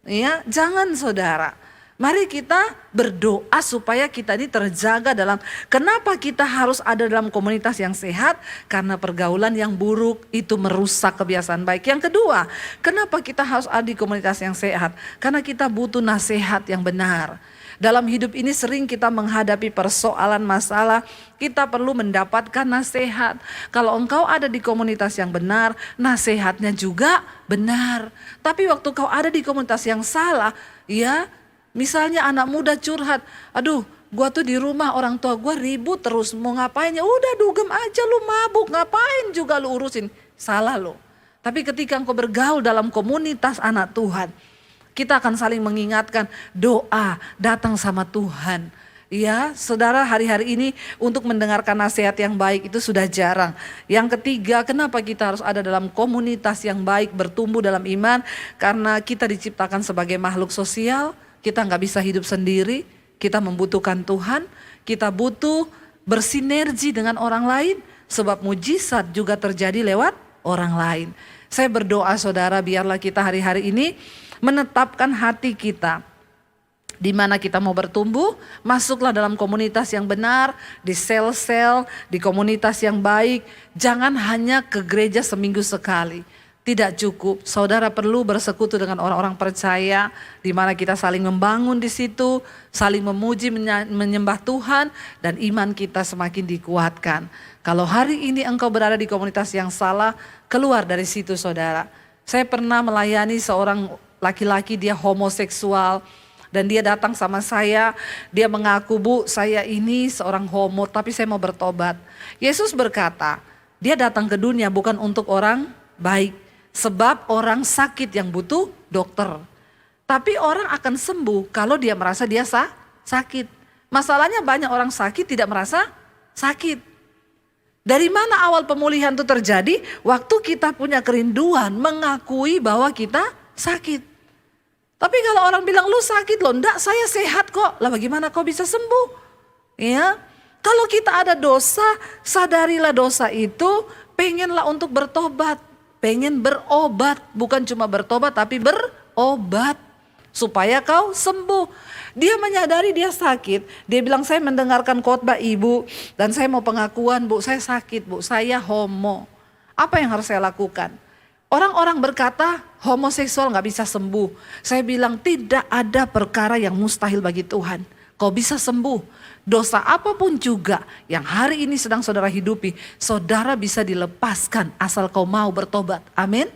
Ya, jangan saudara. Mari kita berdoa supaya kita ini terjaga dalam, kenapa kita harus ada dalam komunitas yang sehat? Karena pergaulan yang buruk itu merusak kebiasaan baik. Yang kedua, kenapa kita harus ada di komunitas yang sehat? Karena kita butuh nasihat yang benar. Dalam hidup ini sering kita menghadapi persoalan masalah, kita perlu mendapatkan nasihat. Kalau engkau ada di komunitas yang benar, nasihatnya juga benar. Tapi waktu kau ada di komunitas yang salah, ya misalnya anak muda curhat, aduh gua tuh di rumah orang tua gua ribut terus, mau ngapain ya udah dugem aja lu, mabuk ngapain juga lu urusin, salah lu. Tapi ketika engkau bergaul dalam komunitas anak Tuhan, kita akan saling mengingatkan, doa datang sama Tuhan. Ya, saudara hari-hari ini untuk mendengarkan nasihat yang baik itu sudah jarang. Yang ketiga, kenapa kita harus ada dalam komunitas yang baik, bertumbuh dalam iman? Karena kita diciptakan sebagai makhluk sosial, kita nggak bisa hidup sendiri, kita membutuhkan Tuhan, kita butuh bersinergi dengan orang lain, sebab mujizat juga terjadi lewat orang lain. Saya berdoa saudara, biarlah kita hari-hari ini menetapkan hati kita di mana kita mau bertumbuh, masuklah dalam komunitas yang benar, di sel-sel, di komunitas yang baik. Jangan hanya ke gereja seminggu sekali. Tidak cukup, saudara perlu bersekutu dengan orang-orang percaya, di mana kita saling membangun di situ, saling memuji, menyembah Tuhan, dan iman kita semakin dikuatkan. Kalau hari ini engkau berada di komunitas yang salah, keluar dari situ saudara. Saya pernah melayani seorang laki-laki, dia homoseksual, dan dia datang sama saya, dia mengaku, Bu saya ini seorang homo tapi saya mau bertobat. Yesus berkata, dia datang ke dunia bukan untuk orang baik, sebab orang sakit yang butuh dokter. Tapi orang akan sembuh kalau dia merasa dia sakit. Masalahnya banyak orang sakit tidak merasa sakit. Dari mana awal pemulihan itu terjadi? Waktu kita punya kerinduan mengakui bahwa kita sakit. Tapi kalau orang bilang lu sakit loh, enggak saya sehat kok. Lah bagaimana kau bisa sembuh? Ya, kalau kita ada dosa, sadarilah dosa itu, pengenlah untuk bertobat. Pengen berobat, bukan cuma bertobat tapi berobat. Supaya kau sembuh. Dia menyadari dia sakit, dia bilang saya mendengarkan khotbah ibu dan saya mau pengakuan Bu, saya sakit Bu, saya homo. Apa yang harus saya lakukan? Orang-orang berkata homoseksual gak bisa sembuh. Saya bilang tidak ada perkara yang mustahil bagi Tuhan. Kau bisa sembuh. Dosa apapun juga yang hari ini sedang saudara hidupi, saudara bisa dilepaskan asal kau mau bertobat. Amin.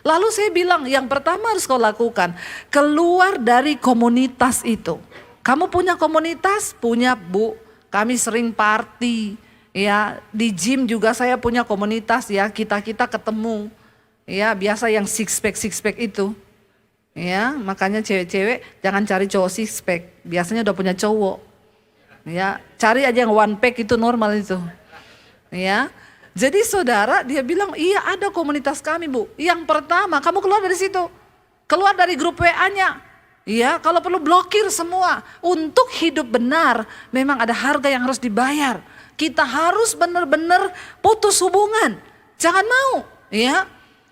Lalu saya bilang yang pertama harus kau lakukan, keluar dari komunitas itu. Kamu punya komunitas? Punya Bu. Kami sering party. Ya, di gym juga saya punya komunitas ya, kita ketemu. Ya, biasa yang six pack itu. Ya, makanya cewek-cewek jangan cari cowok six pack, biasanya udah punya cowok. Ya, cari aja yang one pack itu normal itu. Ya. Jadi saudara, dia bilang, "Iya, ada komunitas kami, Bu. Yang pertama, kamu keluar dari situ. Keluar dari grup WA-nya. Ya, kalau perlu blokir semua. Untuk hidup benar, memang ada harga yang harus dibayar. Kita harus benar-benar putus hubungan. Jangan mau, ya.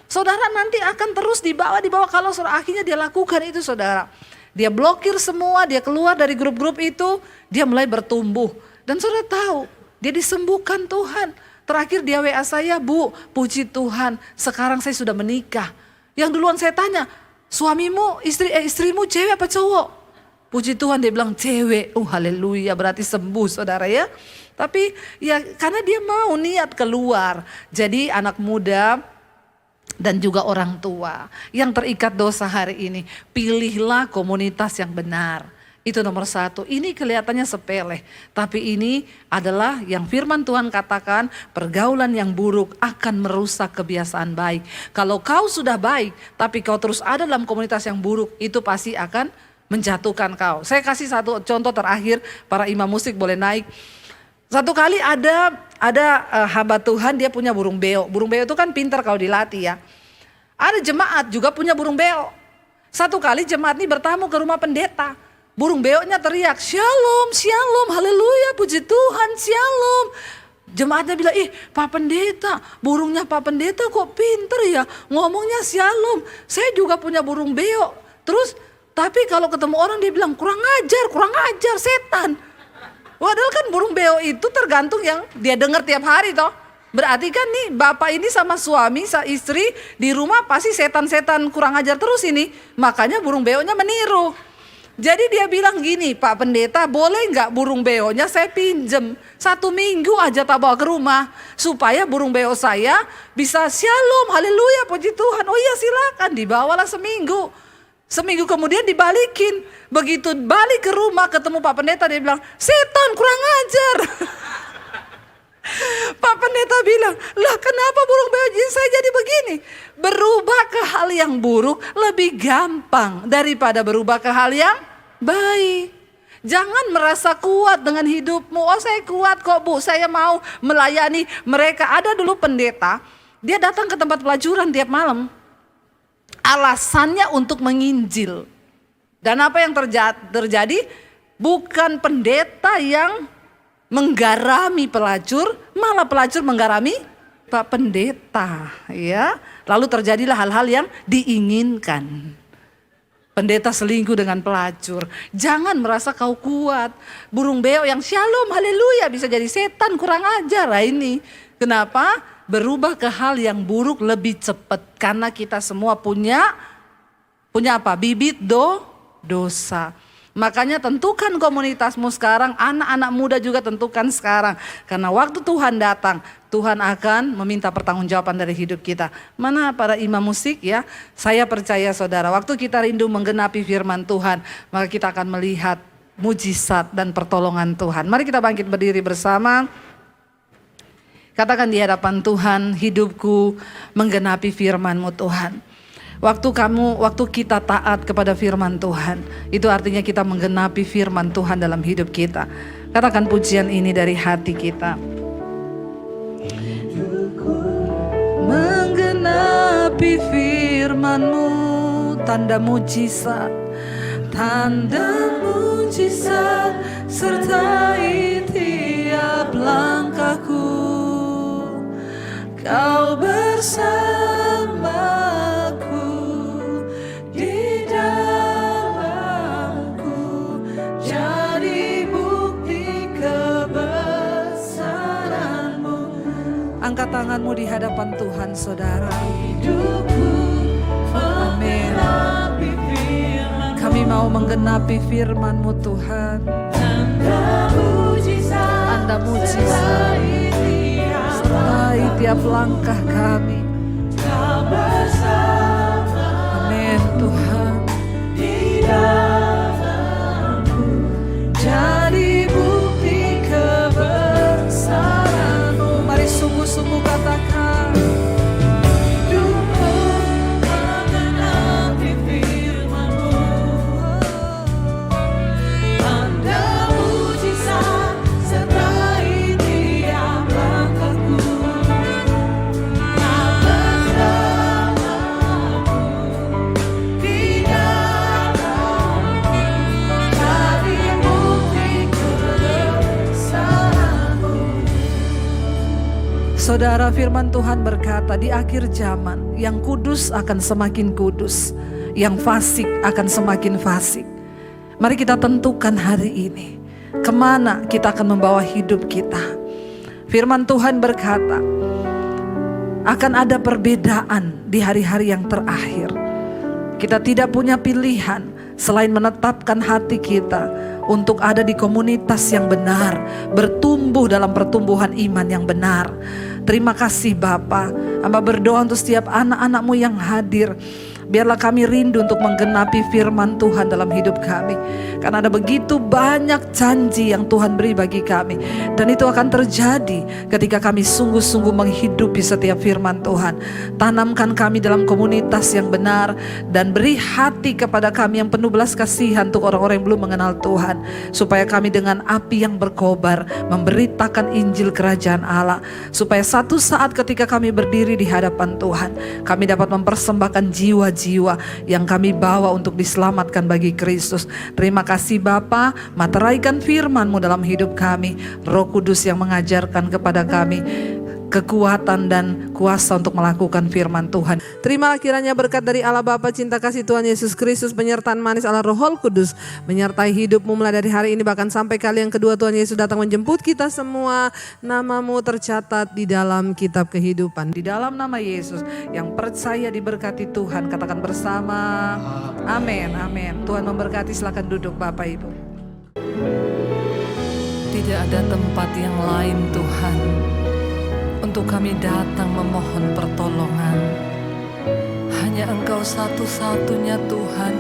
Saudara nanti akan terus dibawa kalau saudara akhirnya dia lakukan itu, saudara. Dia blokir semua, dia keluar dari grup-grup itu, dia mulai bertumbuh. Dan saudara tahu, dia disembuhkan Tuhan. Terakhir dia WA saya, "Bu, puji Tuhan, sekarang saya sudah menikah." Yang duluan saya tanya, "Suamimu, istrimu cewek apa cowok?" Puji Tuhan dia bilang cewek. Haleluya, berarti sembuh saudara ya. Tapi ya karena dia mau niat keluar. Jadi anak muda dan juga orang tua yang terikat dosa hari ini, pilihlah komunitas yang benar. Itu nomor satu. Ini kelihatannya sepele, tapi ini adalah yang firman Tuhan katakan, pergaulan yang buruk akan merusak kebiasaan baik. Kalau kau sudah baik, tapi kau terus ada dalam komunitas yang buruk, itu pasti akan menjatuhkan kau. Saya kasih satu contoh terakhir, para imam musik boleh naik. Satu kali ada hamba Tuhan, dia punya burung beo. Burung beo itu kan pintar kalau dilatih ya. Ada jemaat juga punya burung beo. Satu kali jemaat ini bertamu ke rumah pendeta. Burung beoknya teriak, "Shalom, shalom, haleluya, puji Tuhan, shalom." Jemaatnya bilang, "Pak Pendeta, burungnya Pak Pendeta kok pinter ya, ngomongnya shalom. Saya juga punya burung beok." Terus, tapi kalau ketemu orang dia bilang, kurang ajar, setan." Padahal kan burung beo itu tergantung yang dia dengar tiap hari toh. Berarti kan nih bapak ini sama suami, istri di rumah pasti setan-setan kurang ajar terus ini. Makanya burung beoknya meniru. Jadi dia bilang gini, "Pak Pendeta, boleh nggak burung beonya saya pinjem 1 minggu aja tak bawa ke rumah. Supaya burung beo saya bisa shalom, haleluya, puji Tuhan." "Oh iya silakan." Dibawalah seminggu. Seminggu kemudian dibalikin. Begitu balik ke rumah ketemu Pak Pendeta, dia bilang, "Setan kurang ajar." Pak Pendeta bilang, "Lah kenapa burung beo saya jadi begini?" Berubah ke hal yang buruk lebih gampang daripada berubah ke hal yang baik. Jangan merasa kuat dengan hidupmu. "Oh saya kuat kok Bu, saya mau melayani mereka." Ada dulu pendeta, dia datang ke tempat pelacuran tiap malam. Alasannya untuk menginjil. Dan apa yang terjadi? Bukan pendeta yang menggarami pelacur, malah pelacur menggarami Pak Pendeta, ya. Lalu terjadilah hal-hal yang diinginkan. Pendeta selingkuh dengan pelacur. Jangan merasa kau kuat. Burung beo yang shalom, haleluya, bisa jadi setan kurang ajar. Nah ini kenapa? Berubah ke hal yang buruk lebih cepat. Karena kita semua punya apa? Bibit dosa. Makanya tentukan komunitasmu sekarang, anak-anak muda juga tentukan sekarang. Karena waktu Tuhan datang, Tuhan akan meminta pertanggungjawaban dari hidup kita. Mana para imam musik ya? Saya percaya saudara, waktu kita rindu menggenapi firman Tuhan, maka kita akan melihat mujizat dan pertolongan Tuhan. Mari kita bangkit berdiri bersama. Katakan di hadapan Tuhan, "Hidupku menggenapi firman-Mu Tuhan." Waktu kita taat kepada firman Tuhan, itu artinya kita menggenapi firman Tuhan dalam hidup kita. Katakan pujian ini dari hati kita. Menggenapi firman-Mu, tanda mujizat sertai tiap langkahku. Kau bersamaku di dalamku, jadi bukti kebesaran-Mu. Angkat tanganmu di hadapan Tuhan saudara. Amin. Kami mau menggenapi firman-Mu Tuhan. Tanda mujizat sertai tiap langkah kami. Amin Tuhan. Jadi bukti kebesaran. Saudara, firman Tuhan berkata di akhir zaman yang kudus akan semakin kudus, yang fasik akan semakin fasik. Mari kita tentukan hari ini kemana kita akan membawa hidup kita. Firman Tuhan berkata akan ada perbedaan di hari-hari yang terakhir. Kita tidak punya pilihan selain menetapkan hati kita untuk ada di komunitas yang benar, bertumbuh dalam pertumbuhan iman yang benar. Terima kasih Bapa. Hamba berdoa untuk setiap anak-anak-Mu yang hadir. Biarlah kami rindu untuk menggenapi firman Tuhan dalam hidup kami. Karena ada begitu banyak janji yang Tuhan beri bagi kami. Dan itu akan terjadi ketika kami sungguh-sungguh menghidupi setiap firman Tuhan. Tanamkan kami dalam komunitas yang benar. Dan beri hati kepada kami yang penuh belas kasihan untuk orang-orang yang belum mengenal Tuhan. Supaya kami dengan api yang berkobar memberitakan Injil Kerajaan Allah. Supaya satu saat ketika kami berdiri di hadapan Tuhan, kami dapat mempersembahkan jiwa-jiwa yang kami bawa untuk diselamatkan bagi Kristus. Terima kasih Bapa, materaikan firman-Mu dalam hidup kami. Roh Kudus yang mengajarkan kepada kami kekuatan dan kuasa untuk melakukan firman Tuhan. Terimalah kiranya berkat dari Allah Bapa, cinta kasih Tuhan Yesus Kristus, penyertaan manis Allah Roh Kudus menyertai hidupmu mulai dari hari ini bahkan sampai kali yang kedua Tuhan Yesus datang menjemput kita semua. Nama-Mu tercatat di dalam kitab kehidupan. Di dalam nama Yesus yang percaya diberkati Tuhan, katakan bersama amin, amin. Tuhan memberkati, silakan duduk Bapak Ibu. Tidak ada tempat yang lain Tuhan untuk kami datang memohon pertolongan. Hanya Engkau satu-satunya Tuhan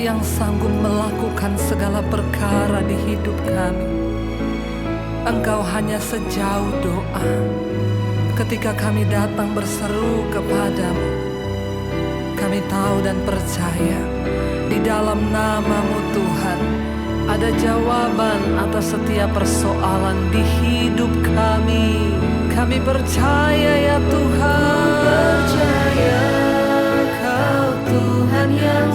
yang sanggup melakukan segala perkara di hidup kami. Engkau hanya sejauh doa ketika kami datang berseru kepadamu. Kami tahu dan percaya di dalam nama-Mu Tuhan ada jawaban atas setiap persoalan di hidup kami. Kami percaya ya Tuhan, percaya Kau Tuhan yang